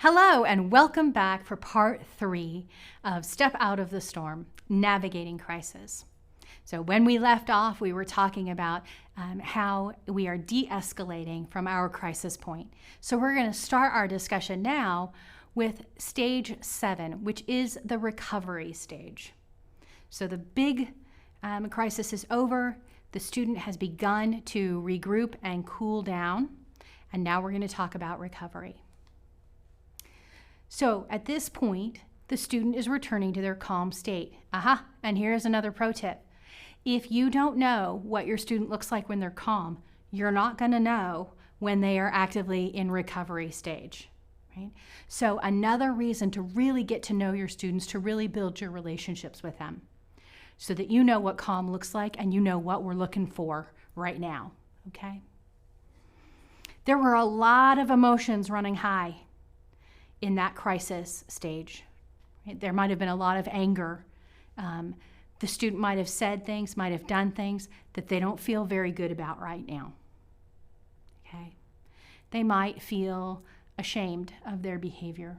Hello and welcome back for part 3 of Step Out of the Storm, Navigating Crisis. So when we left off, we were talking about how we are de-escalating from our crisis point. So we're going to start our discussion now with stage 7, which is the recovery stage. So the big crisis is over. The student has begun to regroup and cool down. And now we're going to talk about recovery. So at this point, the student is returning to their calm state. And here's another pro tip. If you don't know what your student looks like when they're calm, you're not going to know when they are actively in recovery stage, right? So another reason to really get to know your students, to really build your relationships with them, so that you know what calm looks like and you know what we're looking for right now, okay? There were a lot of emotions running high in that crisis stage. Right? There might have been a lot of anger. The student might have said things, might have done things that they don't feel very good about right now. Okay? They might feel ashamed of their behavior.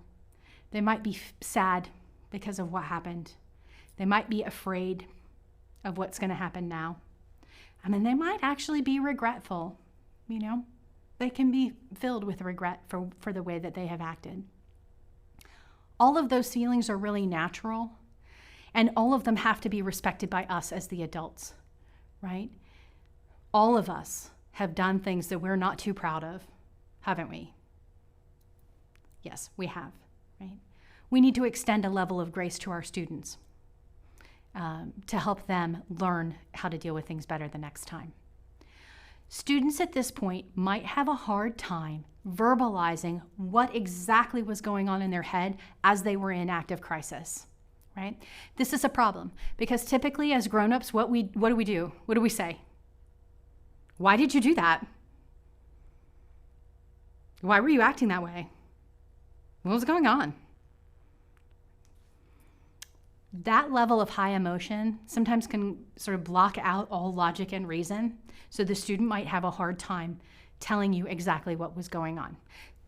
They might be sad because of what happened. They might be afraid of what's going to happen now. They might actually be regretful. They can be filled with regret for the way that they have acted. All of those feelings are really natural, and all of them have to be respected by us as the adults, right? All of us have done things that we're not too proud of, haven't we? Yes, we have, right? We need to extend a level of grace to our students to help them learn how to deal with things better the next time. Students at this point might have a hard time verbalizing what exactly was going on in their head as they were in active crisis, right? This is a problem because typically as grown-ups, what do we do? What do we say? Why did you do that? Why were you acting that way? What was going on? That level of high emotion sometimes can sort of block out all logic and reason. So the student might have a hard time telling you exactly what was going on.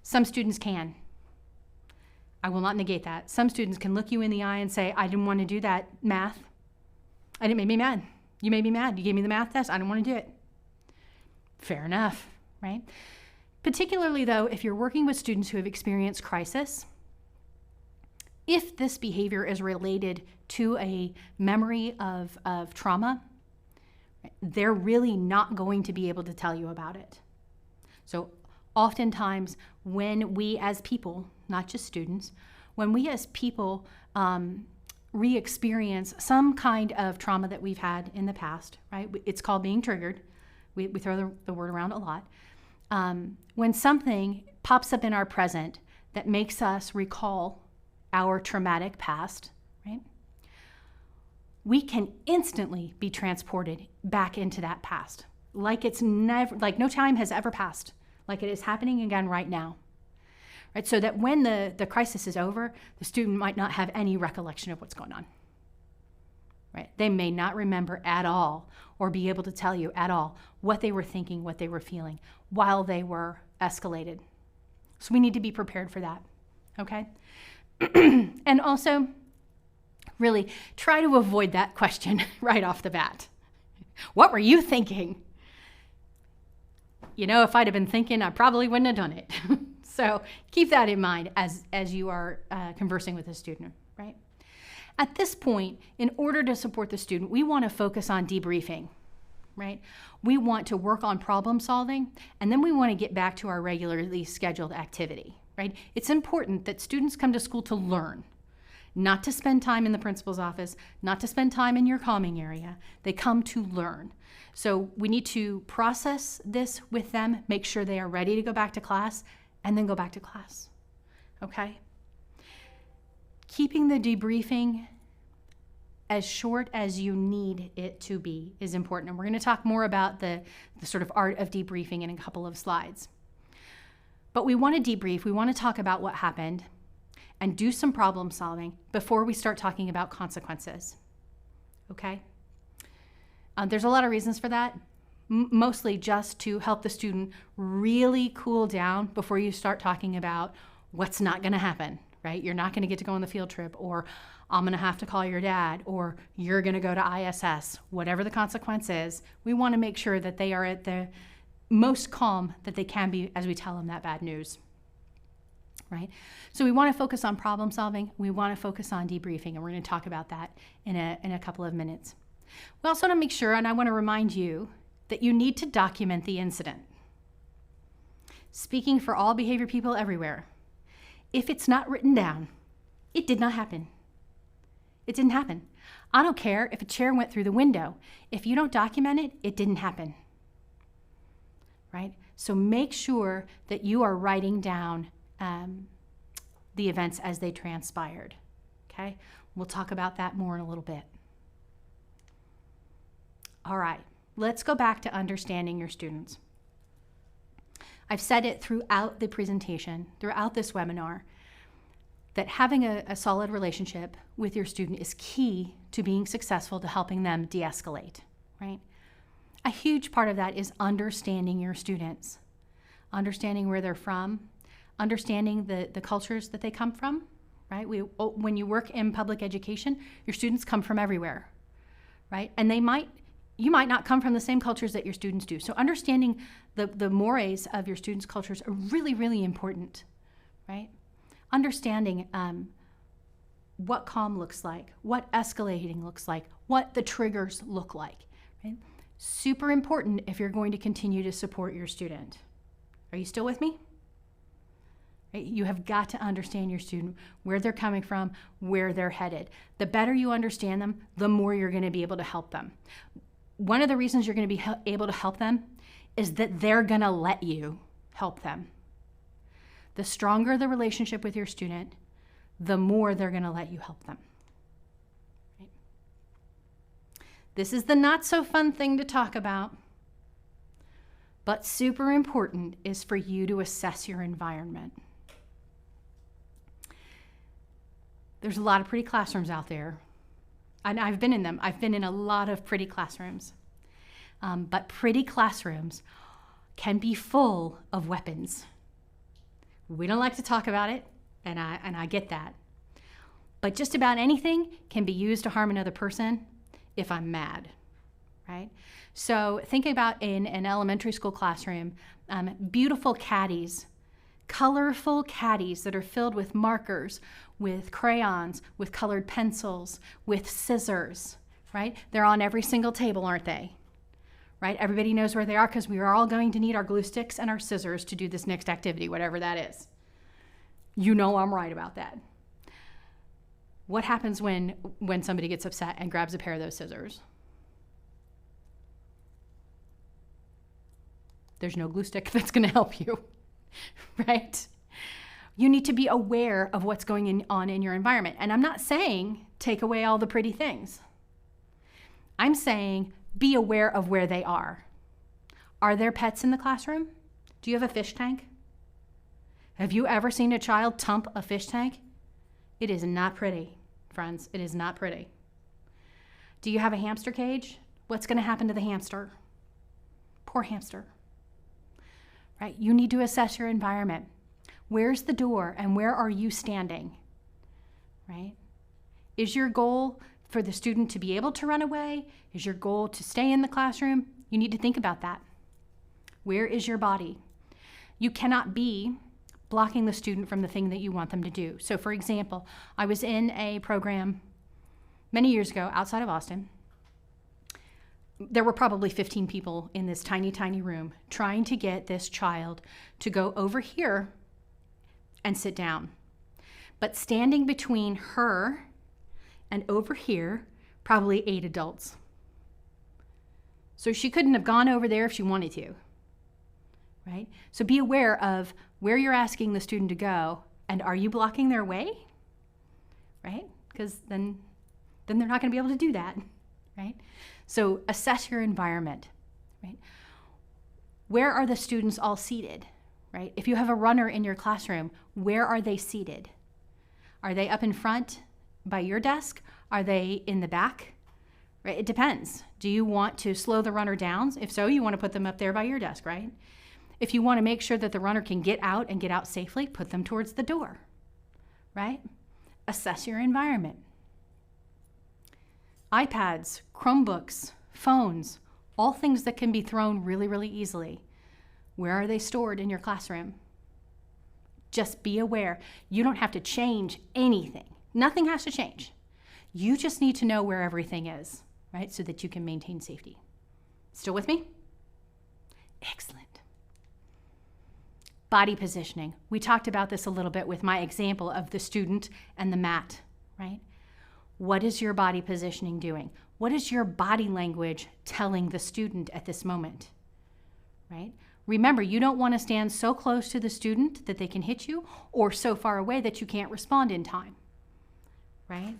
Some students can. I will not negate that. Some students can look you in the eye and say, I didn't want to do that math. And it made me mad. You made me mad. You gave me the math test. I didn't want to do it. Fair enough, right? Particularly though, if you're working with students who have experienced crisis, if this behavior is related to a memory of trauma, they're really not going to be able to tell you about it. So oftentimes when we as people, not just students, when we as people re-experience some kind of trauma that we've had in the past, right? It's called being triggered. We throw the word around a lot. When something pops up in our present that makes us recall our traumatic past, right? We can instantly be transported back into that past, like no time has ever passed, like it is happening again right now, right? So that when the crisis is over, the student might not have any recollection of what's going on, right? They may not remember at all or be able to tell you at all what they were thinking, what they were feeling while they were escalated. So we need to be prepared for that, okay? And also, really try to avoid that question right off the bat. What were you thinking? If I'd have been thinking, I probably wouldn't have done it. So keep that in mind as you are conversing with a student, right? At this point, in order to support the student, we want to focus on debriefing, right? We want to work on problem solving, and then we want to get back to our regularly scheduled activity. Right? It's important that students come to school to learn, not to spend time in the principal's office, not to spend time in your calming area. They come to learn. So we need to process this with them, make sure they are ready to go back to class, and then go back to class, okay? Keeping the debriefing as short as you need it to be is important. And we're going to talk more about the sort of art of debriefing in a couple of slides. But we want to debrief, we want to talk about what happened and do some problem solving before we start talking about consequences, okay? There's a lot of reasons for that, mostly just to help the student really cool down before you start talking about what's not going to happen, right? You're not going to get to go on the field trip, or I'm going to have to call your dad, or you're going to go to ISS. Whatever the consequence is, we want to make sure that they are at the most calm that they can be as we tell them that bad news, right? So we want to focus on problem solving. We want to focus on debriefing, and we're going to talk about that in a couple of minutes. We also want to make sure, and I want to remind you, that you need to document the incident. Speaking for all behavior people everywhere, if it's not written down, it did not happen. It didn't happen. I don't care if a chair went through the window. If you don't document it, it didn't happen, right? So make sure that you are writing down the events as they transpired, okay? We'll talk about that more in a little bit. All right, let's go back to understanding your students. I've said it throughout the presentation, throughout this webinar, that having a solid relationship with your student is key to being successful, to helping them de-escalate, right? A huge part of that is understanding your students, understanding where they're from, understanding the cultures that they come from, right? When you work in public education, your students come from everywhere, right? And you might not come from the same cultures that your students do. So understanding the mores of your students' cultures are really, really important, right? Understanding what calm looks like, what escalating looks like, what the triggers look like, right? Super important if you're going to continue to support your student. Are you still with me? Right? You have got to understand your student, where they're coming from, where they're headed. The better you understand them, the more you're going to be able to help them. One of the reasons you're going to be able to help them is that they're going to let you help them. The stronger the relationship with your student, the more they're going to let you help them. Right? This is the not so fun thing to talk about, but super important is for you to assess your environment. There's a lot of pretty classrooms out there, and I've been in them. I've been in a lot of pretty classrooms. But pretty classrooms can be full of weapons. We don't like to talk about it, and I get that. But just about anything can be used to harm another person if I'm mad, right? So think about in an elementary school classroom, beautiful caddies, colorful caddies that are filled with markers, with crayons, with colored pencils, with scissors, right? They're on every single table, aren't they? Right? Everybody knows where they are because we are all going to need our glue sticks and our scissors to do this next activity, whatever that is. You know I'm right about that. What happens when somebody gets upset and grabs a pair of those scissors? There's no glue stick that's going to help you, right? You need to be aware of what's going on in your environment. And I'm not saying take away all the pretty things. I'm saying be aware of where they are. Are there pets in the classroom? Do you have a fish tank? Have you ever seen a child tump a fish tank? It is not pretty, friends. It is not pretty. Do you have a hamster cage? What's going to happen to the hamster? Poor hamster. Right? You need to assess your environment. Where's the door and where are you standing? Right? Is your goal for the student to be able to run away? Is your goal to stay in the classroom? You need to think about that. Where is your body? You cannot be blocking the student from the thing that you want them to do. So for example, I was in a program many years ago outside of Austin. There were probably 15 people in this tiny, tiny room trying to get this child to go over here and sit down. But standing between her and over here, probably 8 adults. So she couldn't have gone over there if she wanted to, right? So be aware of where you're asking the student to go, and are you blocking their way, right? Because then they're not going to be able to do that, right? So assess your environment, right? Where are the students all seated, right? If you have a runner in your classroom, where are they seated? Are they up in front by your desk? Are they in the back? Right? It depends. Do you want to slow the runner down? If so, you want to put them up there by your desk, right? If you want to make sure that the runner can get out and get out safely, put them towards the door, right? Assess your environment. iPads, Chromebooks, phones, all things that can be thrown really, really easily. Where are they stored in your classroom? Just be aware. You don't have to change anything. Nothing has to change. You just need to know where everything is, right? So that you can maintain safety. Still with me? Excellent. Body positioning. We talked about this a little bit with my example of the student and the mat, right? What is your body positioning doing? What is your body language telling the student at this moment, right? Remember, you don't want to stand so close to the student that they can hit you or so far away that you can't respond in time, right?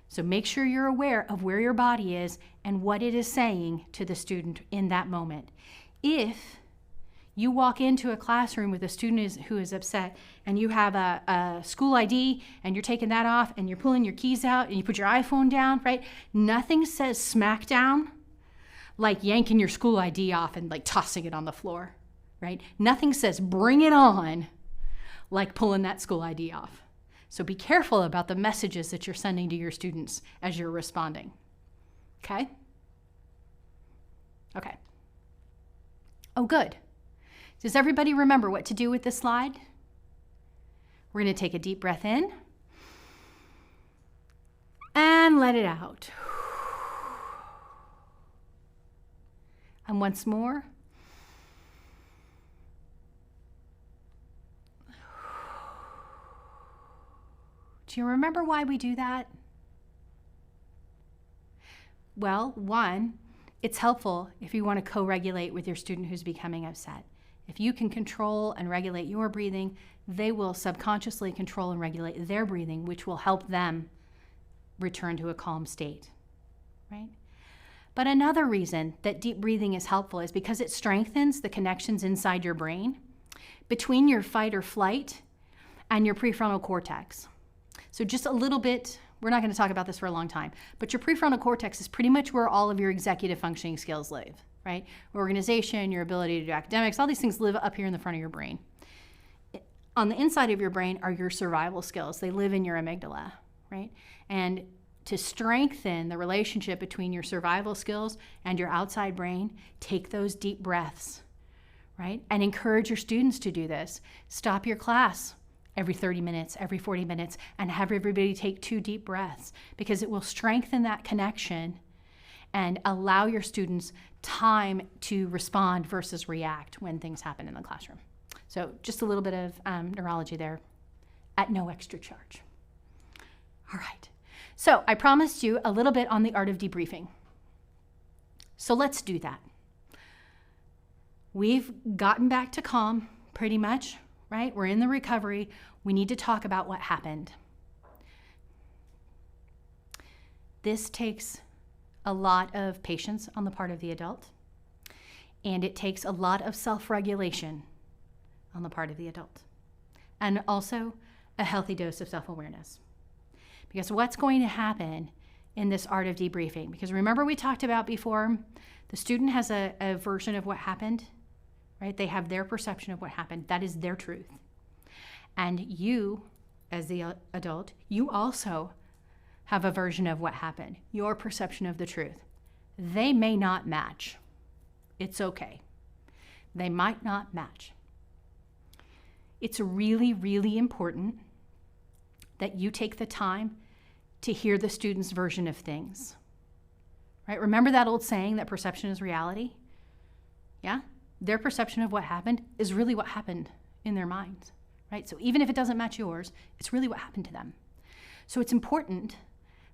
So make sure you're aware of where your body is and what it is saying to the student in that moment. If you walk into a classroom with a student who is upset and you have a school ID and you're taking that off and you're pulling your keys out and you put your iPhone down, right? Nothing says smack down like yanking your school ID off and like tossing it on the floor, right? Nothing says bring it on like pulling that school ID off. So be careful about the messages that you're sending to your students as you're responding, okay? Okay. Oh, good. Does everybody remember what to do with this slide? We're going to take a deep breath in and let it out. And once more. Do you remember why we do that? Well, one, it's helpful if you want to co-regulate with your student who's becoming upset. If you can control and regulate your breathing, they will subconsciously control and regulate their breathing, which will help them return to a calm state, right? But another reason that deep breathing is helpful is because it strengthens the connections inside your brain between your fight or flight and your prefrontal cortex. So just a little bit, we're not going to talk about this for a long time, but your prefrontal cortex is pretty much where all of your executive functioning skills live, right? Organization, your ability to do academics, all these things live up here in the front of your brain. On the inside of your brain are your survival skills. They live in your amygdala, right? And to strengthen the relationship between your survival skills and your outside brain, take those deep breaths, right? And encourage your students to do this. Stop your class every 30 minutes, every 40 minutes, and have everybody take 2 deep breaths, because it will strengthen that connection and allow your students time to respond versus react when things happen in the classroom. So just a little bit of neurology there at no extra charge. All right. So I promised you a little bit on the art of debriefing. So let's do that. We've gotten back to calm pretty much, right? We're in the recovery. We need to talk about what happened. This takes a lot of patience on the part of the adult, and it takes a lot of self-regulation on the part of the adult, and also a healthy dose of self-awareness. Because what's going to happen in this art of debriefing, because remember we talked about before, the student has a version of what happened, right? They have their perception of what happened. That is their truth. And you, as the adult, you also have a version of what happened, your perception of the truth. They may not match. It's okay. They might not match. It's really, really important that you take the time to hear the student's version of things, right? Remember that old saying that perception is reality? Yeah? Their perception of what happened is really what happened in their minds, right? So even if it doesn't match yours, it's really what happened to them. So it's important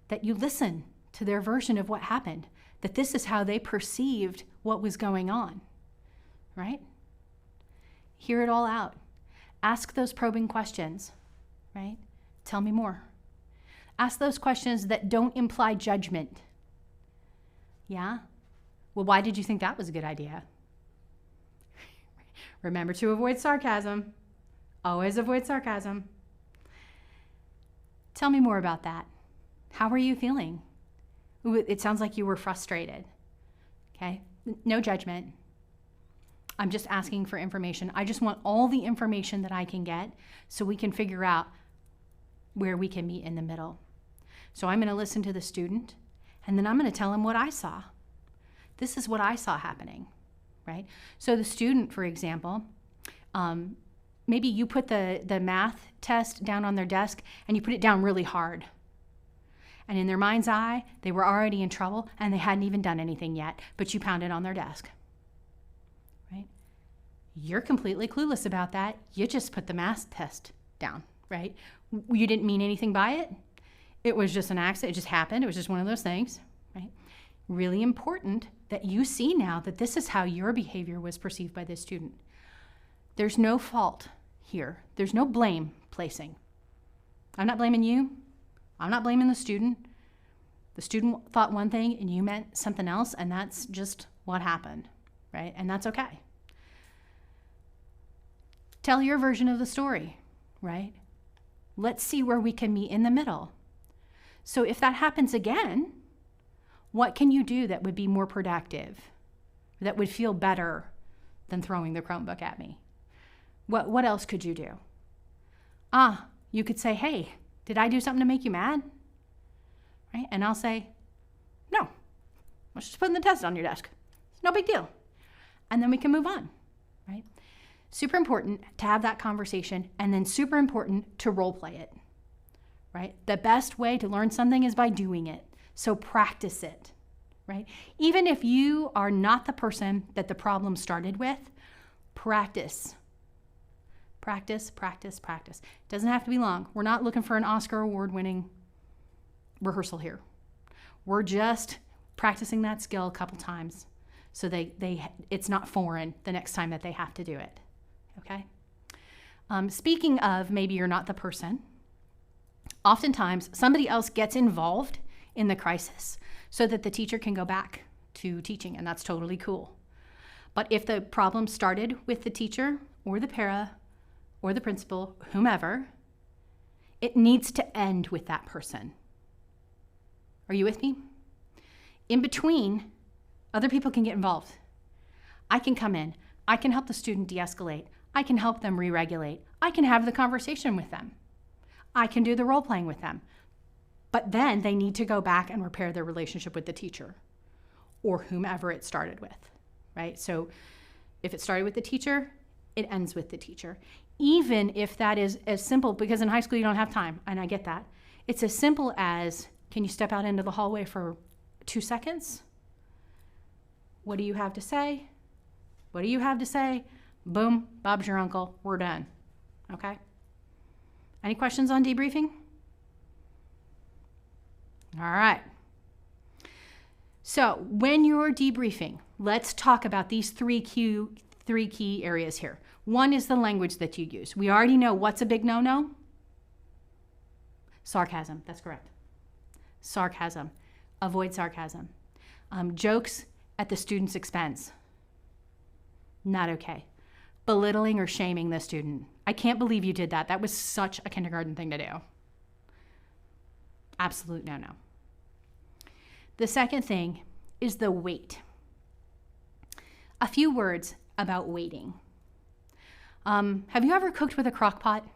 that you listen to their version of what happened, that this is how they perceived what was going on, right? Hear it all out. Ask those probing questions, right? Tell me more. Ask those questions that don't imply judgment. Yeah? Well, why did you think that was a good idea? Remember to avoid sarcasm. Always avoid sarcasm. Tell me more about that. How were you feeling? Ooh, it sounds like you were frustrated. Okay? No judgment. I'm just asking for information. I just want all the information that I can get so we can figure out where we can meet in the middle. So I'm going to listen to the student, and then I'm going to tell him what I saw. This is what I saw happening, right? So the student, for example, maybe you put the math test down on their desk and you put it down really hard. And in their mind's eye, they were already in trouble and they hadn't even done anything yet, but you pounded on their desk, right? You're completely clueless about that. You just put the math test down, right? You didn't mean anything by it. It was just an accident. It just happened. It was just one of those things, right? Really important that you see now that this is how your behavior was perceived by this student. There's no fault here. There's no blame placing. I'm not blaming you. I'm not blaming the student. The student thought one thing and you meant something else, and that's just what happened, right? And that's okay. Tell your version of the story, right? Let's see where we can meet in the middle. So if that happens again, what can you do that would be more productive, that would feel better than throwing the Chromebook at me? What else could you do? You could say, hey, did I do something to make you mad? Right? And I'll say, no, let's just put the test on your desk. It's no big deal. And then we can move on, right? Super important to have that conversation, and then super important to role play it, right? The best way to learn something is by doing it. So practice it, right? Even if you are not the person that the problem started with, practice. Practice, practice, practice. It doesn't have to be long. We're not looking for an Oscar award-winning rehearsal here. We're just practicing that skill a couple times so it's not foreign the next time that they have to do it, okay? Speaking of maybe you're not the person, oftentimes somebody else gets involved in the crisis so that the teacher can go back to teaching, and that's totally cool. But if the problem started with the teacher or the para or the principal, whomever, it needs to end with that person. Are you with me? In between, other people can get involved. I can come in. I can help the student de-escalate. I can help them re-regulate. I can have the conversation with them. I can do the role playing with them. But then they need to go back and repair their relationship with the teacher or whomever it started with, right? So if it started with the teacher, it ends with the teacher. Even if that is as simple, because in high school you don't have time, and I get that. It's as simple as, can you step out into the hallway for 2 seconds? What do you have to say? What do you have to say? Boom, Bob's your uncle, we're done, okay? Any questions on debriefing? All right. So when you're debriefing, let's talk about these three key areas here. One is the language that you use. We already know what's a big no-no. Sarcasm, that's correct. Sarcasm, avoid sarcasm. Jokes at the student's expense, not okay. Belittling or shaming the student. I can't believe you did that. That was such a kindergarten thing to do. Absolute no-no. The second thing is the wait. A few words about waiting. Have you ever cooked with a crock pot?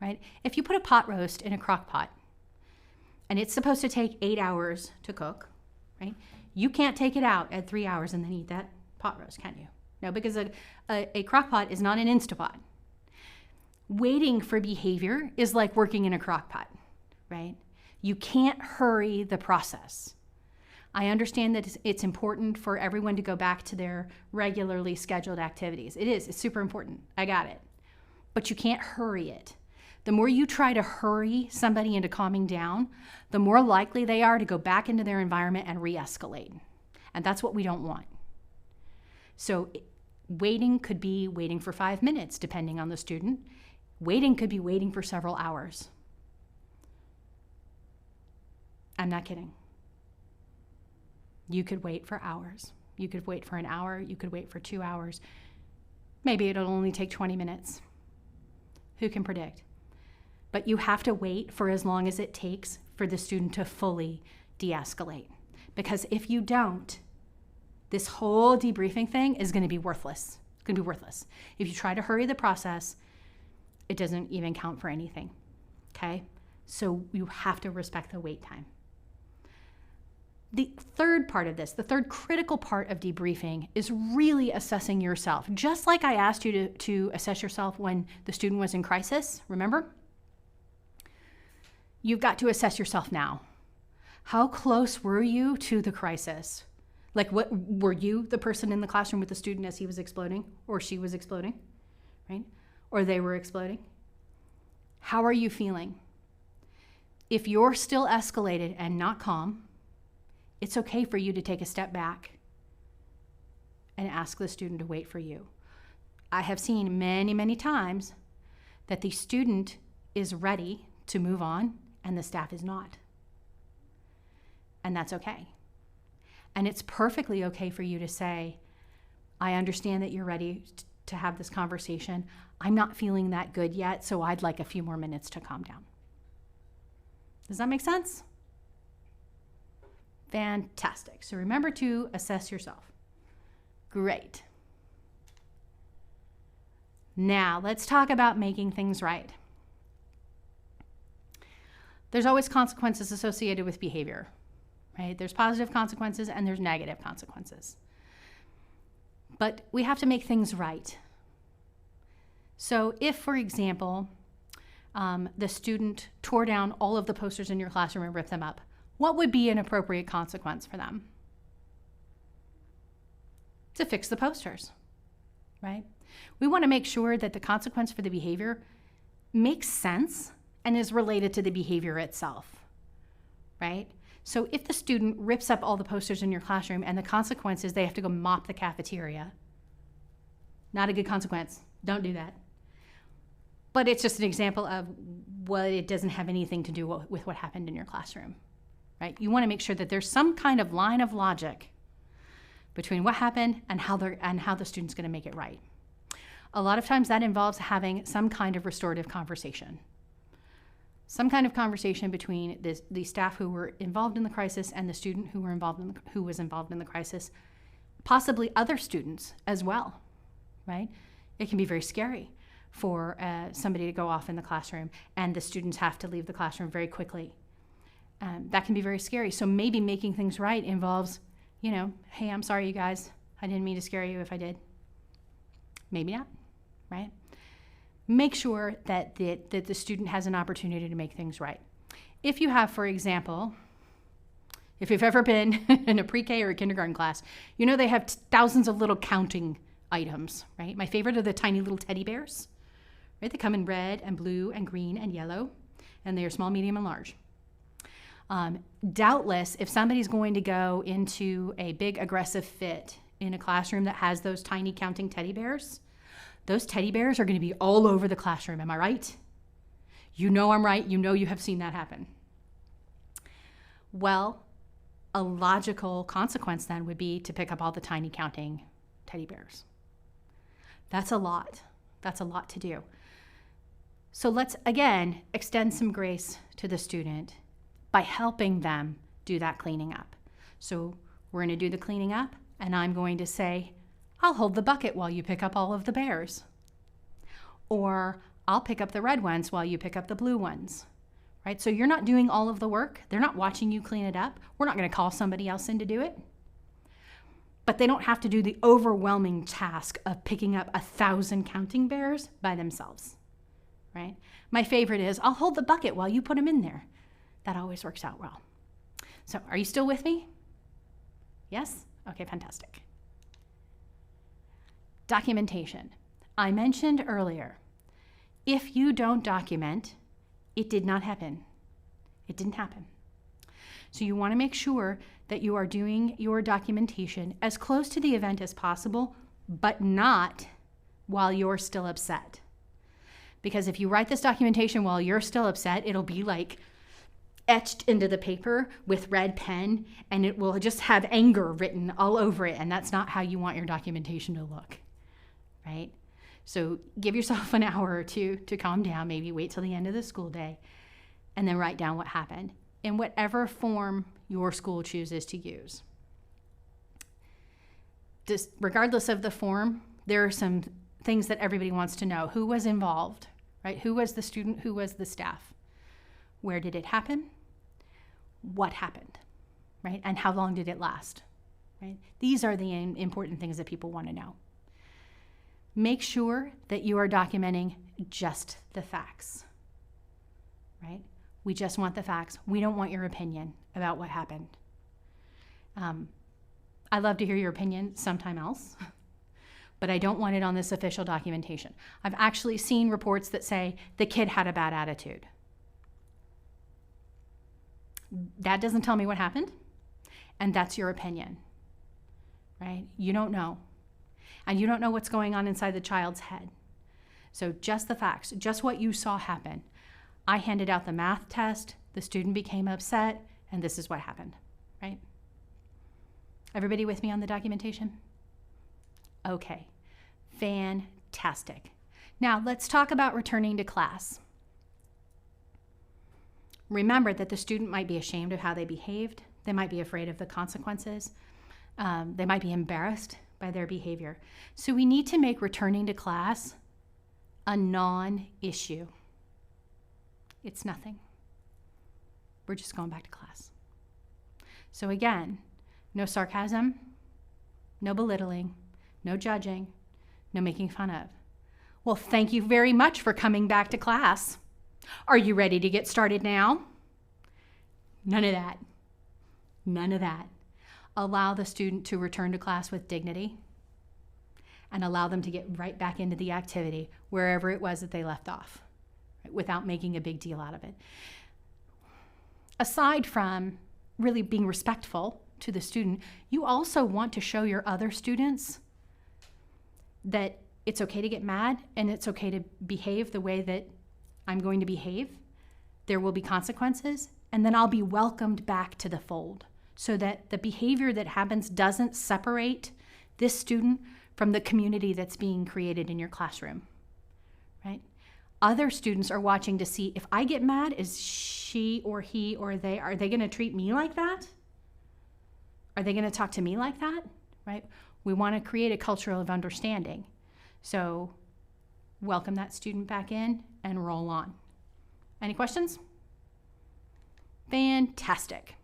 Right? If you put a pot roast in a crock pot and it's supposed to take 8 hours to cook, right? You can't take it out at 3 hours and then eat that pot roast, can you? No, because a crock pot is not an Instapot. Waiting for behavior is like working in a crock pot, right? You can't hurry the process. I understand that it's important for everyone to go back to their regularly scheduled activities. It's super important. I got it. But you can't hurry it. The more you try to hurry somebody into calming down, the more likely they are to go back into their environment and re-escalate. And that's what we don't want. So waiting could be waiting for 5 minutes, depending on the student. Waiting could be waiting for several hours. I'm not kidding. You could wait for hours. You could wait for an hour. You could wait for 2 hours. Maybe it'll only take 20 minutes. Who can predict? But you have to wait for as long as it takes for the student to fully de-escalate. Because if you don't, this whole debriefing thing is going to be worthless. It's going to be worthless. If you try to hurry the process, it doesn't even count for anything, okay? So you have to respect the wait time. The third part of this, the third critical part of debriefing, is really assessing yourself. Just like I asked you to assess yourself when the student was in crisis, remember? You've got to assess yourself now. How close were you to the crisis? Like, what were you the person in the classroom with the student as he was exploding or she was exploding, right? Or they were exploding? How are you feeling? If you're still escalated and not calm, it's okay for you to take a step back and ask the student to wait for you. I have seen many, many times that the student is ready to move on and the staff is not. And that's okay. And it's perfectly okay for you to say, I understand that you're ready to have this conversation. I'm not feeling that good yet, so I'd like a few more minutes to calm down. Does that make sense? Fantastic. So remember to assess yourself. Great. Now let's talk about making things right. There's always consequences associated with behavior, right? There's positive consequences and there's negative consequences. But we have to make things right. So if, for example, the student tore down all of the posters in your classroom and ripped them up, what would be an appropriate consequence for them? To fix the posters, right? We want to make sure that the consequence for the behavior makes sense and is related to the behavior itself, right? So if the student rips up all the posters in your classroom and the consequence is they have to go mop the cafeteria, not a good consequence. Don't do that. But it's just an example of what it doesn't have anything to do with what happened in your classroom. Right? You want to make sure that there's some kind of line of logic between what happened and how the student's going to make it right. A lot of times that involves having some kind of restorative conversation. Some kind of conversation between the staff who were involved in the crisis and the student who was involved in the crisis, possibly other students as well, right? It can be very scary for somebody to go off in the classroom and the students have to leave the classroom very quickly. That can be very scary. So maybe making things right involves, hey, I'm sorry, you guys. I didn't mean to scare you if I did. Maybe not, right? Make sure that the student has an opportunity to make things right. If you have, for example, if you've ever been in a pre-K or a kindergarten class, they have thousands of little counting items, right? My favorite are the tiny little teddy bears, right? They come in red and blue and green and yellow, and they are small, medium, and large. Doubtless, if somebody's going to go into a big aggressive fit in a classroom that has those tiny counting teddy bears, those teddy bears are going to be all over the classroom. Am I right? You know I'm right. You know you have seen that happen. Well, a logical consequence then would be to pick up all the tiny counting teddy bears. That's a lot. That's a lot to do. So let's, again, extend some grace to the student by helping them do that cleaning up. So we're going to do the cleaning up, and I'm going to say, I'll hold the bucket while you pick up all of the bears. Or I'll pick up the red ones while you pick up the blue ones, right? So you're not doing all of the work. They're not watching you clean it up. We're not going to call somebody else in to do it. But they don't have to do the overwhelming task of picking up 1,000 counting bears by themselves, right? My favorite is, I'll hold the bucket while you put them in there. That always works out well. So are you still with me? Yes? Okay, fantastic. Documentation. I mentioned earlier, if you don't document, it did not happen. It didn't happen. So you want to make sure that you are doing your documentation as close to the event as possible, but not while you're still upset. Because if you write this documentation while you're still upset, it'll be like etched into the paper with red pen, and it will just have anger written all over it, and that's not how you want your documentation to look, right? So give yourself an hour or two to calm down, maybe wait till the end of the school day, and then write down what happened in whatever form your school chooses to use. regardless of the form, there are some things that everybody wants to know. Who was involved, right? Who was the student? Who was the staff? Where did it happen? What happened, right? And how long did it last, right? These are the important things that people want to know. Make sure that you are documenting just the facts, right? We just want the facts. We don't want your opinion about what happened. I'd love to hear your opinion sometime else, but I don't want it on this official documentation. I've actually seen reports that say the kid had a bad attitude. That doesn't tell me what happened, and that's your opinion, right? You don't know, and you don't know what's going on inside the child's head. So just the facts, just what you saw happen. I handed out the math test, the student became upset, and this is what happened, right? Everybody with me on the documentation? Okay, fantastic. Now let's talk about returning to class. Remember that the student might be ashamed of how they behaved. They might be afraid of the consequences. They might be embarrassed by their behavior. So we need to make returning to class a non-issue. It's nothing. We're just going back to class. So again, no sarcasm, no belittling, no judging, no making fun of. Well, thank you very much for coming back to class. Are you ready to get started now? None of that. None of that. Allow the student to return to class with dignity and allow them to get right back into the activity wherever it was that they left off, right, without making a big deal out of it. Aside from really being respectful to the student, you also want to show your other students that it's okay to get mad and it's okay to behave the way that I'm going to behave. There will be consequences, and then I'll be welcomed back to the fold so that the behavior that happens doesn't separate this student from the community that's being created in your classroom, right? Other students are watching to see if I get mad, is she or he or they, are they going to treat me like that? Are they going to talk to me like that, right? We want to create a culture of understanding. So welcome that student back in and roll on. Any questions? Fantastic.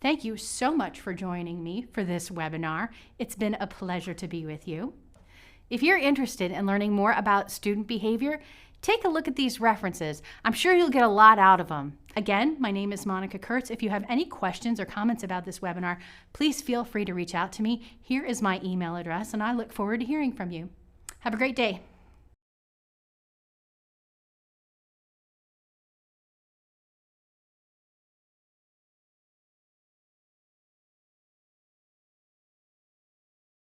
Thank you so much for joining me for this webinar. It's been a pleasure to be with you. If you're interested in learning more about student behavior, take a look at these references. I'm sure you'll get a lot out of them. Again, my name is Monica Kurtz. If you have any questions or comments about this webinar, please feel free to reach out to me. Here is my email address, and I look forward to hearing from you. Have a great day.